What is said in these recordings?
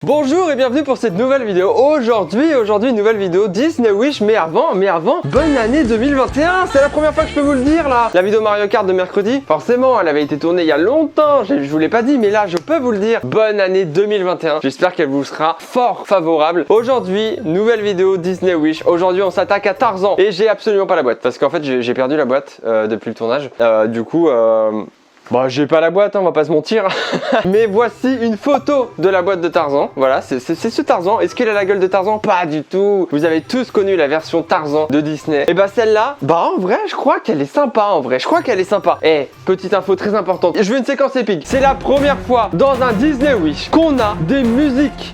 Bonjour et bienvenue pour cette nouvelle vidéo. Aujourd'hui, nouvelle vidéo Disney Wish, mais avant, bonne année 2021. C'est la première fois que je peux vous le dire là. La vidéo Mario Kart de mercredi, forcément, elle avait été tournée il y a longtemps. Je vous l'ai pas dit, mais là, je peux vous le dire. Bonne année 2021. J'espère qu'elle vous sera fort favorable. Aujourd'hui, nouvelle vidéo Disney Wish. Aujourd'hui, on s'attaque à Tarzan et j'ai absolument pas la boîte parce qu'en fait, j'ai perdu la boîte depuis le tournage. Bon, j'ai pas la boîte, hein, on va pas se mentir. Mais voici une photo de la boîte de Tarzan. Voilà, c'est ce Tarzan. Est-ce qu'il a la gueule de Tarzan? Pas du tout. Vous avez tous connu la version Tarzan de Disney. Et bah celle-là, en vrai, je crois qu'elle est sympa Eh, petite info très importante. Je veux une séquence épique. C'est la première fois dans un Disney Wish qu'on a des musiques.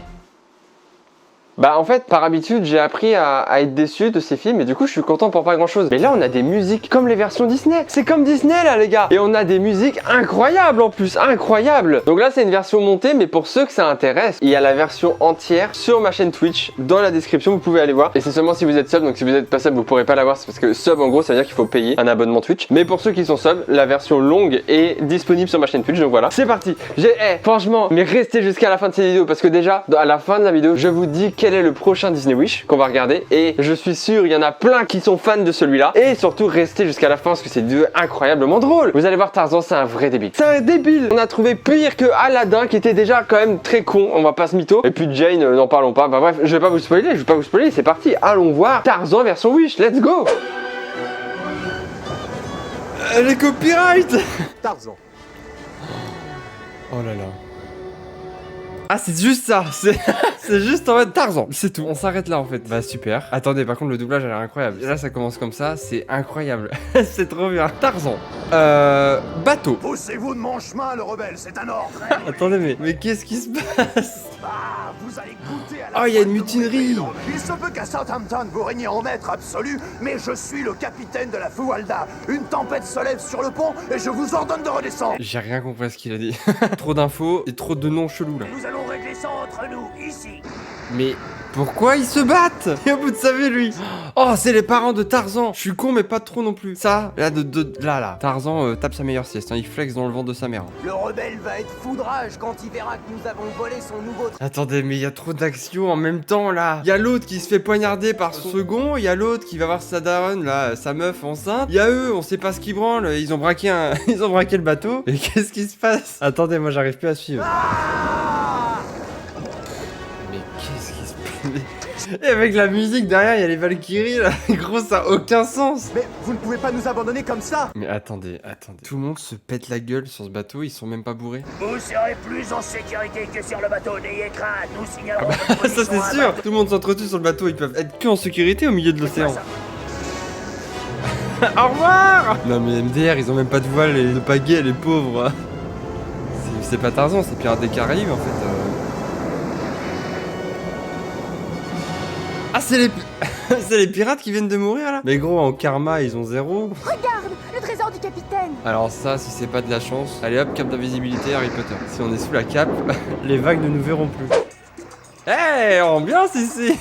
En fait, par habitude, j'ai appris à être déçu de ces films et du coup, je suis content pour pas grand chose. Mais là, on a des musiques comme les versions Disney. C'est comme Disney là, les gars. Et on a des musiques incroyables en plus, incroyables. Donc là, c'est une version montée, mais pour ceux que ça intéresse, il y a la version entière sur ma chaîne Twitch. Dans la description, vous pouvez aller voir. Et c'est seulement si vous êtes sub, donc si vous êtes pas sub, vous pourrez pas la voir. C'est parce que sub, en gros, ça veut dire qu'il faut payer un abonnement Twitch. Mais pour ceux qui sont sub, la version longue est disponible sur ma chaîne Twitch. Donc voilà, c'est parti. Franchement, mais restez jusqu'à la fin de cette vidéo parce que déjà, à la fin de la vidéo, je vous dis quel est le prochain Disney Wish qu'on va regarder et je suis sûr il y en a plein qui sont fans de celui-là et surtout restez jusqu'à la fin parce que c'est incroyablement drôle. Vous allez voir, Tarzan, c'est un vrai débile. C'est un débile. On a trouvé pire que Aladdin qui était déjà quand même très con, on va pas se mytho. Et puis Jane, n'en parlons pas. Bref, je vais pas vous spoiler, c'est parti. Allons voir Tarzan version Wish, let's go. Les copyrights. Tarzan. Oh là là. Ah, c'est juste ça, c'est juste en mode Tarzan, c'est tout, on s'arrête là en fait. Bah super. Attendez, par contre le doublage a l'air incroyable. Là ça commence comme ça, c'est incroyable. C'est trop bien. Tarzan. Bateau. Poussez-vous de mon chemin, le rebelle, c'est un ordre. Attendez, mais qu'est-ce qui se passe? Vous allez goûter à la Oh, il y a une faute de mutinerie. mon Il se peut qu'à Southampton vous régniez en maître absolu, mais je suis le capitaine de la Fualda. Une tempête se lève sur le pont et je vous ordonne de redescendre. J'ai rien compris à ce qu'il a dit. Trop d'infos et trop de noms chelous là. Nous allons régler ça entre nous, ici. Mais pourquoi ils se battent? Et au bout de sa vie, lui. Oh, c'est les parents de Tarzan. Je suis con, mais pas trop non plus. Ça, là. Tarzan tape sa meilleure sieste. Hein. Il flex dans le ventre de sa mère. Le rebelle va être foudrage quand il verra que nous avons volé son nouveau... Attendez, mais il y a trop d'actions en même temps là. Il y a l'autre qui se fait poignarder par son second. Il y a l'autre qui va voir sa daronne, là, sa meuf enceinte. Il y a eux, on sait pas ce qu'ils branlent. Ils ont braqué le bateau. Et qu'est-ce qui se passe? Attendez, moi j'arrive plus à suivre. Mais qu'est-ce qui se passe? Et avec la musique derrière, il y a les Valkyries là. Gros, ça a aucun sens. Mais vous ne pouvez pas nous abandonner comme ça. Mais attendez. Tout le monde se pète la gueule sur ce bateau, ils sont même pas bourrés. Vous serez plus en sécurité que sur le bateau, n'ayez crainte, nous signalerons Ça c'est sûr. Tout le monde s'entretue sur le bateau, ils peuvent être que en sécurité au milieu de l'océan. Au revoir. Non mais MDR, ils ont même pas de voile et de pagaie, les pauvres. C'est pas Tarzan, c'est Pirates des Caraïbes en fait. Ah, c'est les pirates qui viennent de mourir là. Mais gros, en karma, ils ont 0. Regarde, le trésor du capitaine. Alors ça, si c'est pas de la chance, allez hop, cape d'invisibilité Harry Potter. Si on est sous la cape, les vagues ne nous verront plus. Hey, ambiance ici.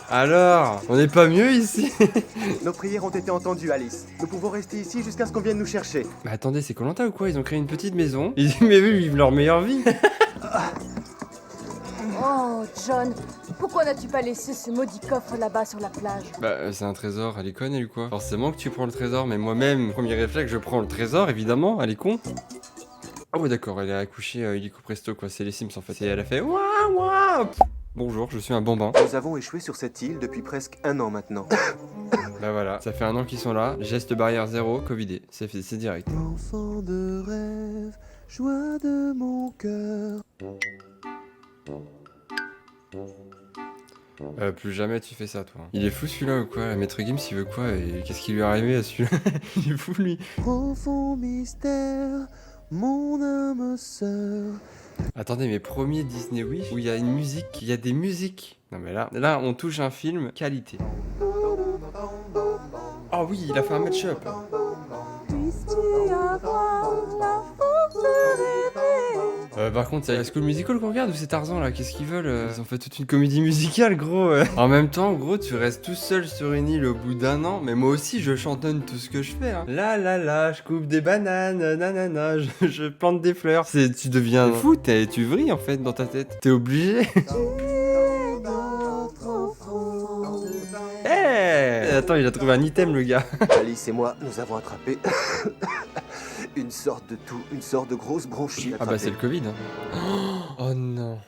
Alors, on n'est pas mieux ici? Nos prières ont été entendues, Alice. Nous pouvons rester ici jusqu'à ce qu'on vienne nous chercher. Mais attendez, c'est Koh-Lanta ou quoi? Ils ont créé une petite maison. Mais eux, ils vivent leur meilleure vie. Oh, John, pourquoi n'as-tu pas laissé ce maudit coffre là-bas sur la plage? C'est un trésor, elle est conne, elle ou quoi? Forcément que tu prends le trésor, mais moi-même, premier réflexe, je prends le trésor, évidemment, elle est con. Oh ouais, d'accord, elle a accouché illico presto, quoi, c'est les Sims en fait. Et elle a fait ouah. Bonjour, je suis un bambin. Nous avons échoué sur cette île depuis presque 1 an maintenant. Bah voilà, ça fait 1 an qu'ils sont là, geste barrière 0, covidé, c'est direct. Enfant de rêve, joie de mon cœur. Plus jamais tu fais ça, toi. Il est fou celui-là ou quoi? Maître Gims, il veut quoi? Et qu'est-ce qui lui est arrivé à celui-là? Il est fou lui. Profond mystère, mon âme sœur. Attendez, mais premier Disney Wish où il y a une musique, il y a des musiques. Non mais là on touche un film qualité. Oh oui, il a fait un match-up. Puisses-tu avoir la force de rêver? Par contre, c'est School Musical qu'on regarde ou c'est Tarzan là? Qu'est-ce qu'ils veulent? Ils ont fait toute une comédie musicale, gros. En même temps, gros, tu restes tout seul sur une île au bout d'un an. Mais moi aussi, je chantonne tout ce que je fais. Hein. Là, je coupe des bananes, nanana, je plante des fleurs. Tu deviens fou, tu vrilles en fait dans ta tête. T'es obligé. Attends, il a trouvé un item, le gars. Alice et moi, nous avons attrapé une sorte de grosse bronchite. Ah bah c'est le Covid. Hein. Oh non.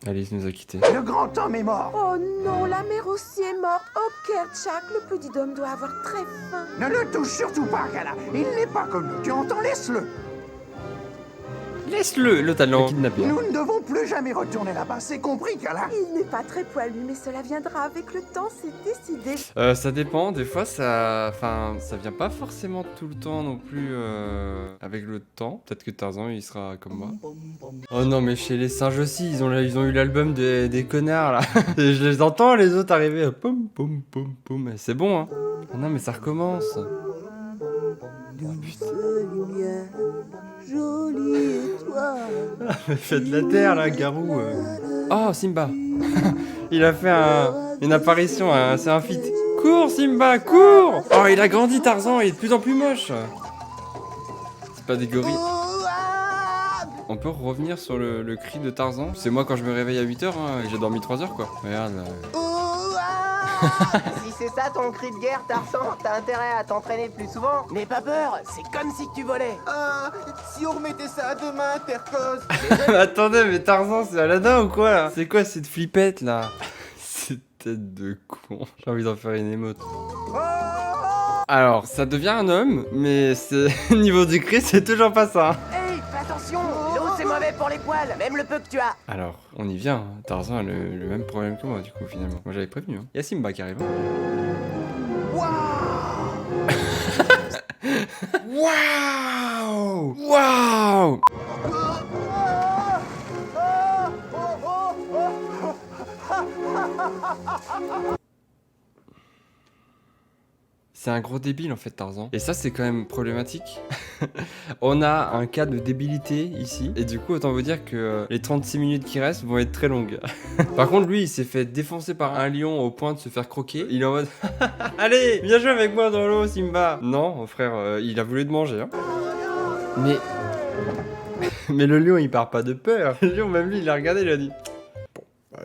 Alice nous a quittés. Le grand homme est mort. Oh non, la mère aussi est morte. Oh, Kerchak, le petit homme doit avoir très faim. Ne le touche surtout pas, Gala. Il n'est pas comme nous. Tu entends? Laisse-le. Laisse-le, le talent kidnappé. Nous ne devons plus jamais retourner là-bas. C'est compris, Gala. Il n'est pas très poilu, mais cela viendra avec le temps, c'est décidé. Ça dépend, des fois ça vient pas forcément tout le temps non plus avec le temps. Peut-être que Tarzan il sera comme moi. Oh non mais chez les singes aussi, ils ont eu l'album des connards là. Et je les entends les autres arriver, poum poum poum poum. C'est bon hein. Oh non mais ça recommence. Oh, putain. Jolie étoile. Faites la terre là, Garou. Oh Simba. Il a fait une apparition, c'est un feat. Cours Simba, cours. Oh il a grandi Tarzan, il est de plus en plus moche. C'est pas des gorilles. On peut revenir sur le cri de Tarzan. C'est moi quand je me réveille à 8h, hein, et j'ai dormi 3 heures quoi. Regarde là. Si c'est ça ton cri de guerre, Tarzan, t'as intérêt à t'entraîner plus souvent. N'aie pas peur, c'est comme si tu volais. Si on remettait ça à demain, Tercos. Attendez, mais Tarzan c'est Aladdin ou quoi là? C'est quoi cette flippette là? Cette tête de con. J'ai envie d'en faire une émote. Alors, ça devient un homme, mais c'est niveau du cri, c'est toujours pas ça. Hein. Hey, fais attention, l'eau c'est mauvais pour les poils, même le peu que tu as. Alors, on y vient. Hein. Tarzan a le même problème que moi, du coup, finalement. Moi, j'avais prévenu. Hein. Y a Simba qui arrive. Waouh! Waouh! C'est un gros débile en fait Tarzan. Et ça c'est quand même problématique. On a un cas de débilité ici. Et du coup autant vous dire que les 36 minutes qui restent vont être très longues. Par contre lui il s'est fait défoncer par un lion au point de se faire croquer. Il est en mode allez viens jouer avec moi dans l'eau Simba. Non frère il a voulu te manger hein. Mais le lion il part pas de peur. Le lion même lui il a regardé il a dit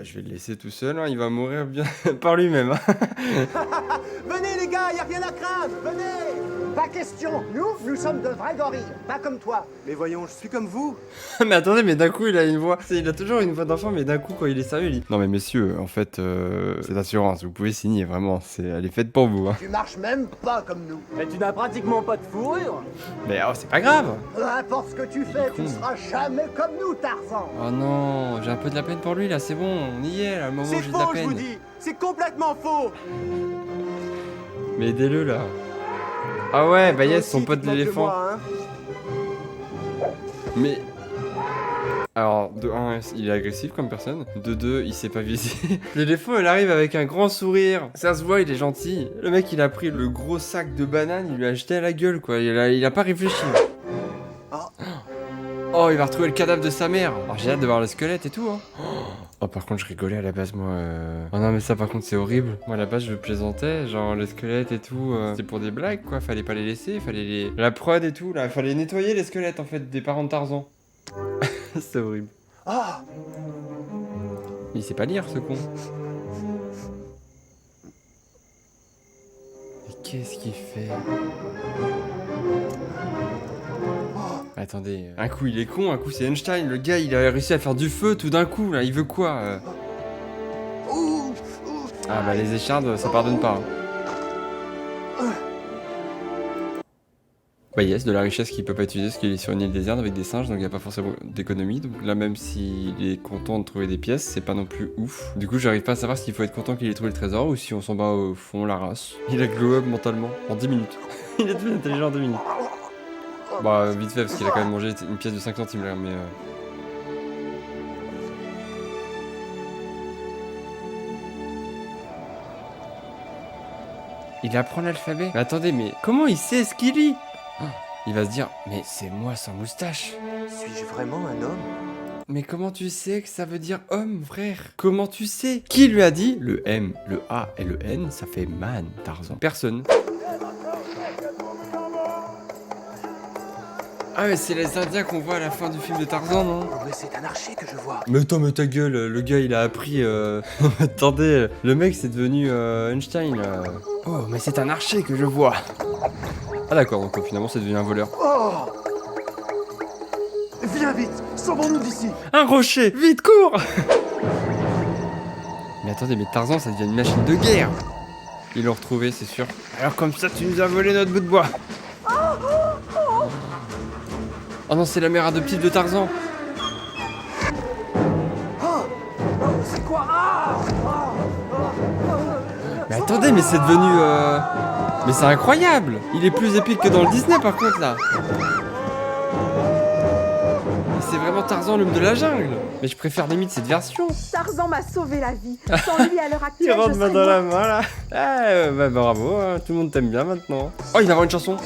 je vais le laisser tout seul, hein, il va mourir bien par lui-même. Venez les gars, y a rien à craindre, venez. Pas question, nous sommes de vrais gorilles, pas comme toi. Mais voyons, je suis comme vous. Mais attendez, mais d'un coup il a une voix, il a toujours une voix d'enfant, mais d'un coup quand il est sérieux il dit non mais messieurs, en fait cette assurance, vous pouvez signer vraiment, elle est faite pour vous. Hein. Tu marches même pas comme nous. Mais tu n'as pratiquement pas de fourrure. Mais oh c'est pas grave. Peu importe ce que tu fais, tu seras jamais comme nous, Tarzan. Oh non, j'ai un peu de la peine pour lui là, c'est bon, on y est là, le moment où C'est j'ai de la faux, je peine. vous dis. C'est complètement faux. Mais aidez-le là. Ah ouais, bah yes, son pote l'éléphant. Hein. Mais... Alors, de 1, il est agressif comme personne. De 2, il sait pas viser. L'éléphant, il arrive avec un grand sourire. Ça se voit, il est gentil. Le mec, il a pris le gros sac de bananes, il lui a jeté à la gueule, quoi. Il a pas réfléchi. Oh, il va retrouver le cadavre de sa mère. Alors, j'ai hâte de voir le squelette et tout, hein. Oh, par contre, je rigolais à la base, moi. Oh non, mais ça, par contre, c'est horrible. Moi, à la base, je plaisantais. Genre, le squelette et tout. C'est pour des blagues, quoi. Fallait pas les laisser. Fallait les. La prod et tout, là. Fallait nettoyer les squelettes, en fait, des parents de Tarzan. C'est horrible. Ah, Il sait pas lire, ce con. Mais qu'est-ce qu'il fait? Attendez, un coup il est con, un coup c'est Einstein, le gars il a réussi à faire du feu tout d'un coup là, il veut quoi Ah bah les échardes ça pardonne pas. Bah yes, de la richesse qu'il peut pas utiliser parce qu'il est sur une île déserte avec des singes donc il n'y a pas forcément d'économie. Donc là même s'il est content de trouver des pièces, c'est pas non plus ouf. Du coup j'arrive pas à savoir s'il faut être content qu'il ait trouvé le trésor ou si on s'en bat au fond la race. Il a glow up mentalement en 10 minutes. Il est devenu intelligent en 2 minutes. Bah vite fait parce qu'il a quand même mangé une pièce de 5 centimes là mais Il apprend l'alphabet. Mais attendez mais comment il sait ce qu'il lit? Il va se dire mais c'est moi sans moustache. Suis-je vraiment un homme? Mais comment tu sais que ça veut dire homme, frère? Comment tu sais? Qui lui a dit le M, le A et le N, ça fait man, Tarzan? Personne. Ah mais c'est les Indiens qu'on voit à la fin du film de Tarzan, non? Oh, mais c'est un archer que je vois. Mais attends, mais ta gueule, le gars il a appris... Attendez, le mec c'est devenu Einstein. Oh, mais c'est un archer que je vois. Ah d'accord, donc finalement c'est devenu un voleur. Oh! Viens vite, sauvons-nous d'ici. Un rocher, vite, cours! Mais attendez, mais Tarzan ça devient une machine de guerre. Ils l'ont retrouvé, c'est sûr. Alors comme ça tu nous as volé notre bout de bois. Oh non, c'est la mère adoptive de Tarzan. C'est quoi? Mais attendez, mais c'est devenu... Mais c'est incroyable. Il est plus épique que dans le Disney par contre là. Mais c'est vraiment Tarzan l'homme de la jungle. Mais je préfère limite cette version. Tarzan m'a sauvé la vie. Sans lui, à l'heure Il actuelle, rentre je main serais dans la morte. main là. Ah, bah bravo, hein, tout le monde t'aime bien maintenant. Oh, il va y avoir une chanson.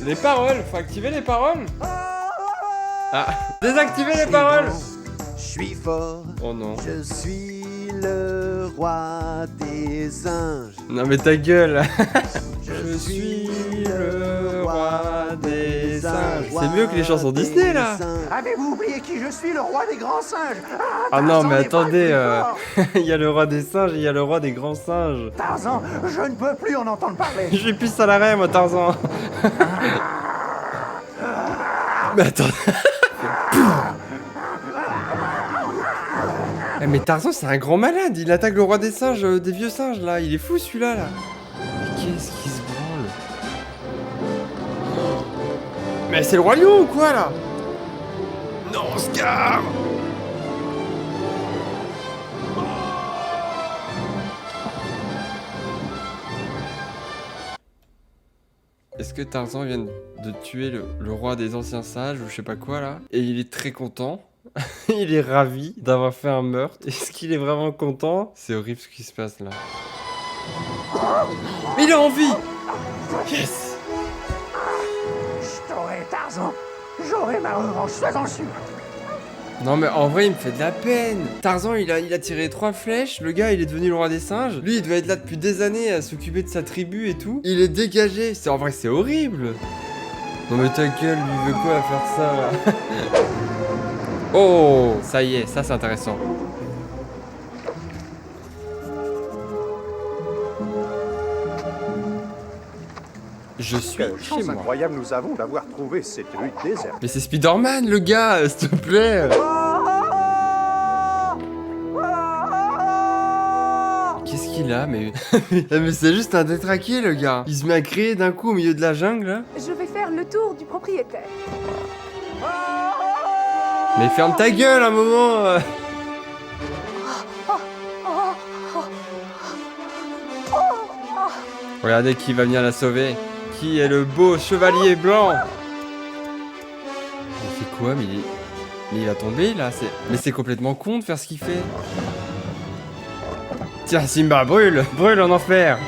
Les paroles, faut activer les paroles. Ah, désactiver les paroles. Je suis fort, Oh non. je suis le roi des singes. Non mais ta gueule. Je suis le roi des singes. C'est mieux que les chansons Disney là. Avez-vous oublié qui je suis, le roi des grands singes? Ah non Tarzan mais n'est pas le attendez, plus fort. il y a le roi des singes et il y a le roi des grands singes. Tarzan, je ne peux plus en entendre parler. J'ai plus à l'arrêt moi Tarzan. Mais attends. Eh, mais Tarzan c'est un grand malade, il attaque le roi des singes, des vieux singes là, il est fou celui-là là. Mais qu'est-ce qui se branle? Mais c'est le roi lion ou quoi là? Non Scar. Est-ce que Tarzan vient de tuer le roi des anciens sages ou je sais pas quoi là? Et il est très content. Il est ravi d'avoir fait un meurtre. Est-ce qu'il est vraiment content? C'est horrible ce qui se passe là. Il a envie. Yes. Je t'aurai, Tarzan. J'aurai ma revanche, sois-en sûr. Non mais en vrai il me fait de la peine. Tarzan il a tiré 3 flèches. Le gars il est devenu le roi des singes. Lui il doit être là depuis des années à s'occuper de sa tribu et tout. Il est dégagé. En vrai c'est horrible. Non mais ta gueule, lui veut quoi à faire ça là? Oh, ça y est, ça c'est intéressant. Je suis Quelle chez chance moi. incroyable nous avons d'avoir trouvé cette rue déserte. Mais c'est Spider-Man le gars, s'il te plaît. Qu'est-ce qu'il a mais... mais c'est juste un détraqué le gars. Il se met à crier d'un coup au milieu de la jungle là. Je vais faire le tour du propriétaire. Mais ferme ta gueule un moment. Regardez qui va venir la sauver. Qui est le beau chevalier blanc? Il fait quoi? Mais il va tomber là. Mais c'est complètement con de faire ce qu'il fait. Tiens Simba, brûle. Brûle en enfer.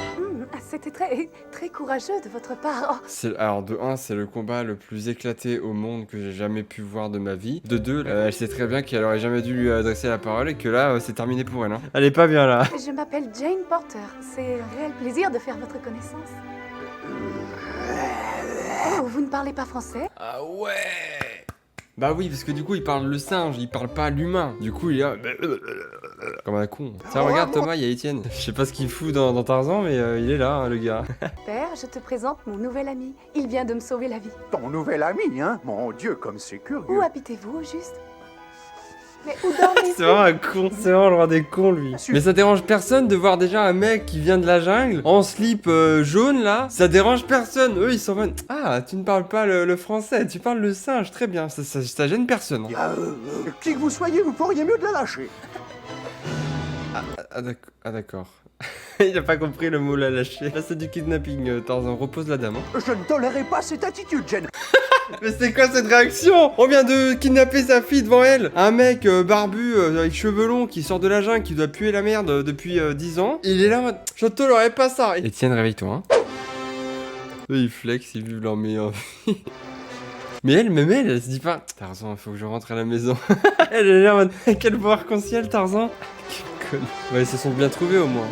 C'était très courageux de votre part. Oh. Alors de 1, c'est le combat le plus éclaté au monde que j'ai jamais pu voir de ma vie. De 2, elle sait très bien qu'elle aurait jamais dû lui adresser la parole et que là, c'est terminé pour elle. Hein. Elle est pas bien là. Je m'appelle Jane Porter. C'est un réel plaisir de faire votre connaissance. Oh, vous ne parlez pas français? Ah ouais. Bah oui, parce que du coup, il parle le singe, il parle pas l'humain. Du coup, il est là... comme un con. Tiens, regarde Thomas, il y a Étienne. Je sais pas ce qu'il fout dans Tarzan, mais il est là, hein, le gars. Père, je te présente mon nouvel ami. Il vient de me sauver la vie. Ton nouvel ami, hein? Mon Dieu, comme c'est curieux. Où habitez-vous, au juste? Mais où dormez-vous? C'est vraiment un con, c'est vraiment le roi des cons lui. Mais ça dérange personne de voir déjà un mec qui vient de la jungle en slip jaune là. Ça dérange personne. Eux ils sont en mode ah tu ne parles pas le français, tu parles le singe, très bien. Ça gêne personne. Hein. Qui que vous soyez, vous pourriez mieux de la lâcher. Ah d'accord. Il a pas compris le mot la lâcher. Là c'est du kidnapping, Tarzan, repose la dame. Hein. Je ne tolérerai pas cette attitude, Jen. Mais c'est quoi cette réaction? On vient de kidnapper sa fille devant elle. Un mec barbu avec cheveux longs qui sort de la jungle, qui doit puer la merde depuis 10 ans. Il est là en mode je ne tolérerai pas ça. Etienne, réveille-toi. Hein. Eux ils flex, ils vivent leur meilleure vie. Mais même elle se dit pas Tarzan, il faut que je rentre à la maison. Elle est là en mode quel beau arc-en-ciel, Tarzan. Quelle conne. Ouais, ils se sont bien trouvés au moins.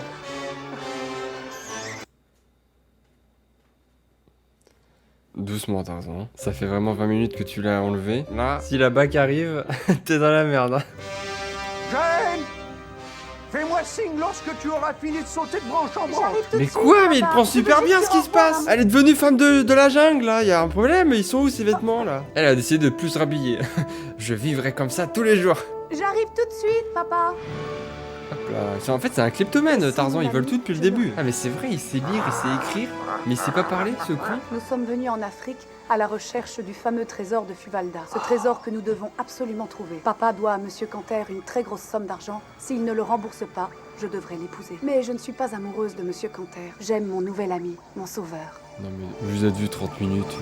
Doucement, Tarzan. Ça fait vraiment 20 minutes que tu l'as enlevé. Là, si la bac arrive, t'es dans la merde. Hein. Jane, fais-moi signe lorsque tu auras fini de sauter de branche en branche. Mais quoi? Mais il prend super bien ce qui se passe. Elle est devenue femme de la jungle, là. Il y a un problème. Ils sont où ces vêtements, là? Elle a décidé de plus se rhabiller. Je vivrai comme ça tous les jours. J'arrive tout de suite, papa. Hop là. En fait, c'est un kleptomane, Tarzan. Ils veulent tout depuis le début. Ah, mais c'est vrai, il sait lire, il sait écrire. Mais il sait pas parler, ce con. Nous sommes venus en Afrique à la recherche du fameux trésor de Fuvalda. Ce trésor que nous devons absolument trouver. Papa doit à Monsieur Canter une très grosse somme d'argent. S'il ne le rembourse pas, je devrais l'épouser. Mais je ne suis pas amoureuse de Monsieur Canter. J'aime mon nouvel ami, mon sauveur. Non mais vous êtes vu 30 minutes.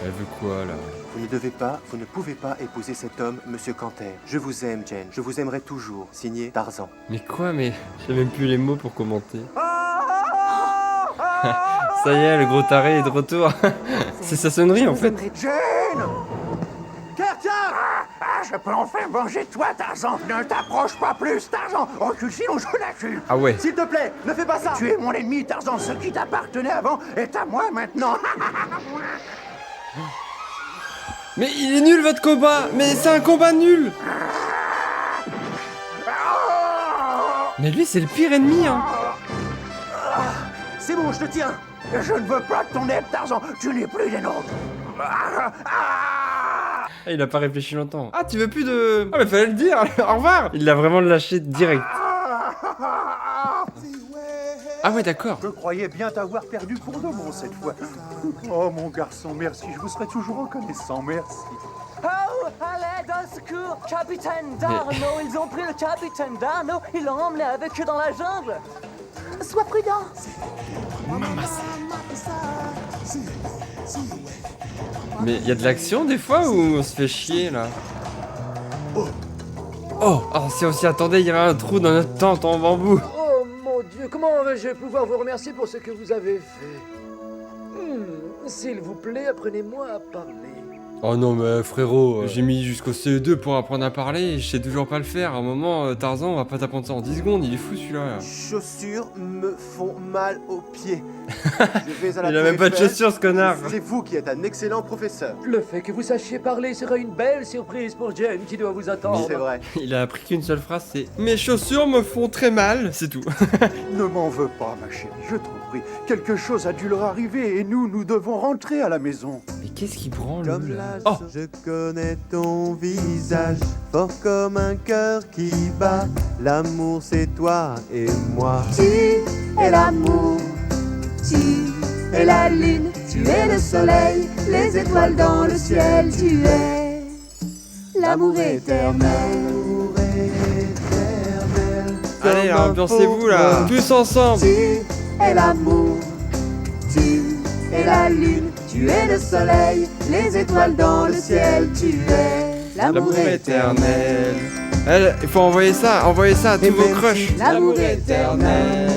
Elle veut quoi là? Vous ne devez pas, vous ne pouvez pas épouser cet homme, Monsieur Canter. Je vous aime, Jane. Je vous aimerai toujours. Signé Tarzan. Mais quoi? Mais j'ai même plus les mots pour commenter. Ça y est, le gros taré est de retour. C'est sa sonnerie en fait. Jane! Je peux enfin manger toi, Tarzan. Ne t'approche pas plus, Tarzan. Recule, sinon je la tue. Ah ouais. S'il te plaît, ne fais pas ça. Tu es mon ennemi, Tarzan. Ce qui t'appartenait avant est à moi maintenant. Mais il est nul votre combat. Mais c'est un combat nul. Mais lui c'est le pire ennemi hein. C'est bon, je te tiens. Je ne veux pas de ton aide, Tarzan. Tu n'es plus des nôtres. Ah, il a pas réfléchi longtemps. Ah, tu veux plus de... Ah, mais fallait le dire. Au revoir. Il l'a vraiment lâché direct. Ah ouais, d'accord. Je croyais bien t'avoir perdu pour de bon cette fois. Oh mon garçon, merci, je vous serai toujours reconnaissant, merci. Oh, à l'aide, au secours, capitaine d'Arnaud. Ils ont pris le capitaine d'Arnaud, ils l'ont emmené avec eux dans la jungle. Sois prudent. Mais il y a de l'action des fois ou on se fait chier là? Oh, si on s'y attendait, il y aurait un trou dans notre tente en bambou. Oh mon Dieu, comment vais-je pouvoir vous remercier pour ce que vous avez fait? S'il vous plaît, apprenez-moi à parler. Oh non mais frérot, j'ai mis jusqu'au CE2 pour apprendre à parler et je sais toujours pas le faire. À un moment, Tarzan, on va pas t'apprendre ça en 10 secondes, il est fou celui-là. Chaussures me font mal aux pieds. Je vais à la Il a même pas de chaussures ce connard. C'est vous qui êtes un excellent professeur. Le fait que vous sachiez parler sera une belle surprise pour Jane qui doit vous attendre. C'est vrai. Il a appris qu'une seule phrase, c'est « Mes chaussures me font très mal », c'est tout. Ne m'en veux pas, ma chérie, je t'en prie. Quelque chose a dû leur arriver et nous devons rentrer à la maison. Mais qu'est-ce qu'il branle Comme lui, là, là? Oh, je connais ton visage, fort comme un cœur qui bat. L'amour c'est toi et moi. Tu es l'amour, tu es la lune, tu es le soleil, les étoiles dans le ciel, tu es l'amour éternel. allez, ambiancez-vous là, tous ensemble. Tu es l'amour, tu es la lune, tu es le soleil, les étoiles dans le ciel, tu es L'amour éternel. Il faut envoyer ça à tous vos crushs. L'amour éternel.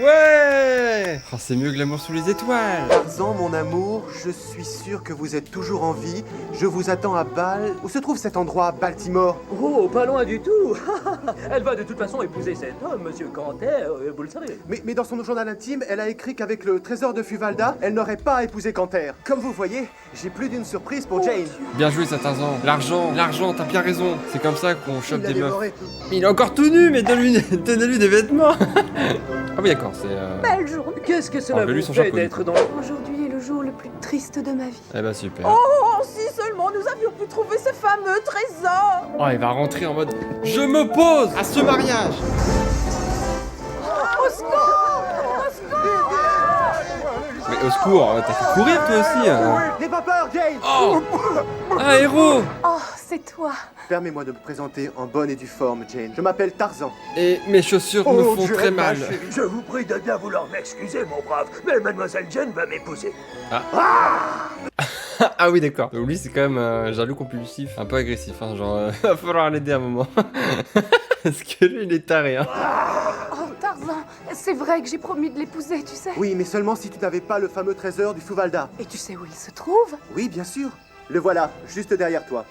Ouais. Oh, c'est mieux que l'amour sous les étoiles. Tarzan, mon amour, je suis sûr que vous êtes toujours en vie. Je vous attends à Bâle. Où se trouve cet endroit, Baltimore? Oh, pas loin du tout. Elle va de toute façon épouser cet homme, Monsieur Canter, vous le savez. Mais dans son journal intime, elle a écrit qu'avec le trésor de Fuvalda, elle n'aurait pas épousé Canter. Comme vous voyez, j'ai plus d'une surprise pour Jane. Bien joué ça, Tarzan. L'argent, t'as bien raison. C'est comme ça qu'on chope des meufs. Mais il est encore tout nu, mais donnez-lui des vêtements. Ah oui, d'accord, c'est... Belle journée. Qu'est-ce que cela lui vous son fait chapeau, d'être dans... Aujourd'hui est le jour le plus triste de ma vie. Eh bah super. Oh, si seulement nous avions pu trouver ce fameux trésor. Oh, il va rentrer en mode je m'oppose à ce mariage. Au secours! Au secours! Mais au secours, t'as fait courir toi aussi. N'aie pas peur, Jane. Oh, un héros. Oh, c'est toi. Permets-moi de me présenter en bonne et due forme, Jane. Je m'appelle Tarzan. Et mes chaussures me font très mal. Je vous prie de bien vouloir m'excuser, mon brave, mais mademoiselle Jane va m'épouser. Ah oui, d'accord. Donc lui, c'est quand même un jaloux compulsif, un peu agressif, hein, genre, va falloir l'aider un moment. Parce que lui, il est taré, hein. Oh, Tarzan, C'est vrai que j'ai promis de l'épouser, tu sais. Oui, mais seulement si tu n'avais pas le fameux trésor du Fuvalda. Et tu sais où il se trouve? Oui, bien sûr. Le voilà, juste derrière toi.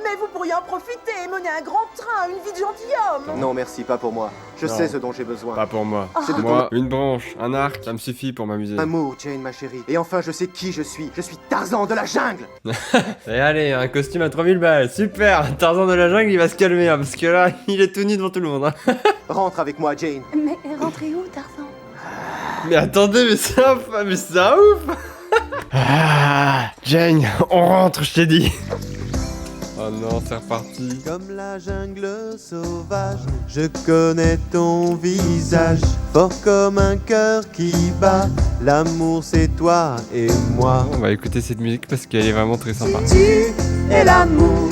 Mais vous pourriez en profiter et mener un grand train, une vie de gentilhomme. Non, merci, pas pour moi. Je sais ce dont j'ai besoin. Pas pour moi. C'est de Moi, une branche, un arc, ça me suffit pour m'amuser. Un mot, Jane, ma chérie. Et enfin, je sais qui je suis. Je suis Tarzan de la jungle. Et allez, un costume à 3000 balles, super. Tarzan de la jungle, il va se calmer, hein, parce que là, il est tout nu devant tout le monde. Hein. Rentre avec moi, Jane. Mais rentrez où, Tarzan? Mais attendez, mais c'est un ouf. Ah, Jane, on rentre, je t'ai dit. Oh non, c'est reparti. Comme la jungle sauvage, je connais ton visage. Fort comme un cœur qui bat. L'amour c'est toi et moi. On va écouter cette musique parce qu'elle est vraiment très sympa. Tu es l'amour,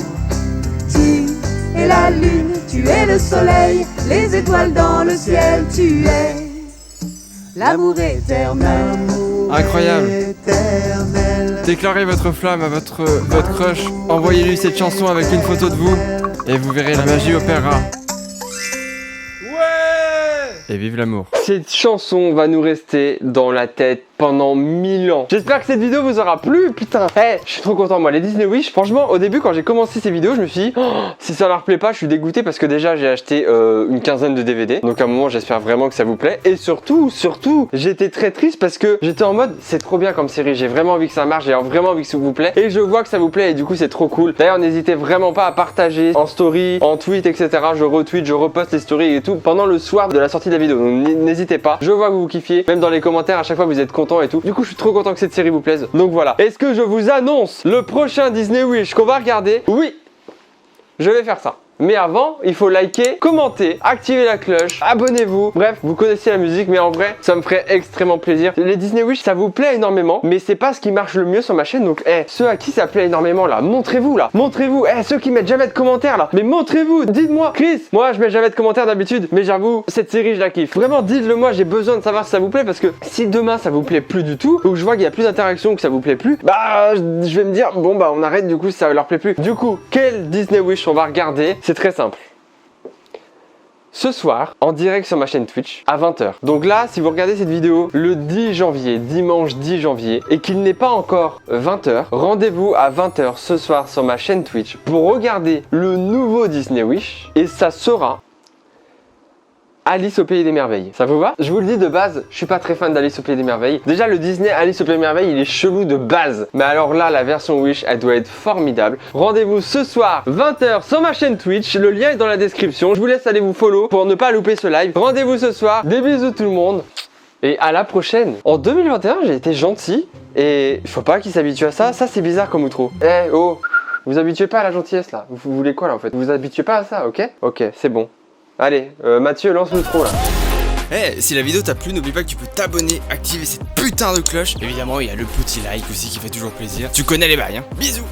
tu es la lune, tu es le soleil, les étoiles dans le ciel, tu es l'amour éternel. Incroyable. Déclarez votre flamme à votre crush. Envoyez-lui cette chanson avec une photo de vous et vous verrez, la magie opérera. Ouais! Et vive l'amour. Cette chanson va nous rester dans la tête pendant 1000 ans. J'espère que cette vidéo vous aura plu, putain. Je suis trop content, moi, les Disney Wish, franchement, au début, quand j'ai commencé ces vidéos, je me suis dit, oh, si ça leur plaît pas, je suis dégoûté parce que déjà, j'ai acheté une quinzaine de DVD. Donc à un moment, j'espère vraiment que ça vous plaît. Et surtout, j'étais très triste parce que j'étais en mode, c'est trop bien comme série, j'ai vraiment envie que ça marche, j'ai vraiment envie que ça vous plaît. Et je vois que ça vous plaît et du coup, c'est trop cool. D'ailleurs, n'hésitez vraiment pas à partager en story, en tweet, etc. Je retweet, je reposte les stories et tout pendant le soir de la sortie de la vidéo. Donc n'hésitez pas. Je vois que vous kiffiez. Même dans les commentaires, à chaque fois, vous êtes content et tout. Du coup, je suis trop content que cette série vous plaise. Donc voilà. Est-ce que je vous annonce le prochain Disney Wish qu'on va regarder? Oui, je vais faire ça. Mais avant, il faut liker, commenter, activer la cloche, abonnez-vous. Bref, vous connaissez la musique, mais en vrai, ça me ferait extrêmement plaisir. Les Disney Wish, ça vous plaît énormément, mais c'est pas ce qui marche le mieux sur ma chaîne. Donc, ceux à qui ça plaît énormément là, montrez-vous là, montrez-vous. Ceux qui mettent jamais de commentaires là, mais montrez-vous, dites-moi. Chris, moi je mets jamais de commentaires d'habitude, mais j'avoue, cette série je la kiffe. Vraiment, dites-le moi, j'ai besoin de savoir si ça vous plaît, parce que si demain ça vous plaît plus du tout, ou que je vois qu'il y a plus d'interaction, que ça vous plaît plus, bah je vais me dire, bon bah on arrête du coup si ça leur plaît plus. Du coup, quel Disney Wish on va regarder? C'est très simple. Ce soir, en direct sur ma chaîne Twitch, à 20h. Donc là, si vous regardez cette vidéo le 10 janvier, dimanche 10 janvier, et qu'il n'est pas encore 20h, rendez-vous à 20h ce soir sur ma chaîne Twitch pour regarder le nouveau Disney Wish, et ça sera Alice au Pays des Merveilles. Ça vous va? Je vous le dis de base, je suis pas très fan d'Alice au Pays des Merveilles. Déjà le Disney Alice au Pays des Merveilles, il est chelou de base. Mais alors là, la version Wish, elle doit être formidable. Rendez-vous ce soir, 20h sur ma chaîne Twitch. Le lien est dans la description. Je vous laisse aller vous follow pour ne pas louper ce live. Rendez-vous ce soir. Des bisous tout le monde. Et à la prochaine. En 2021, j'ai été gentil. Et il faut pas qu'ils s'habituent à ça. Ça, c'est bizarre comme outro. Oh, vous habituez pas à la gentillesse là. Vous voulez quoi là en fait? Vous habituez pas à ça, ok? Ok, c'est bon. Allez, Mathieu, lance le trop là. Si la vidéo t'a plu, n'oublie pas que tu peux t'abonner, activer cette putain de cloche. Évidemment, il y a le petit like aussi qui fait toujours plaisir. Tu connais les bails, hein. Bisous.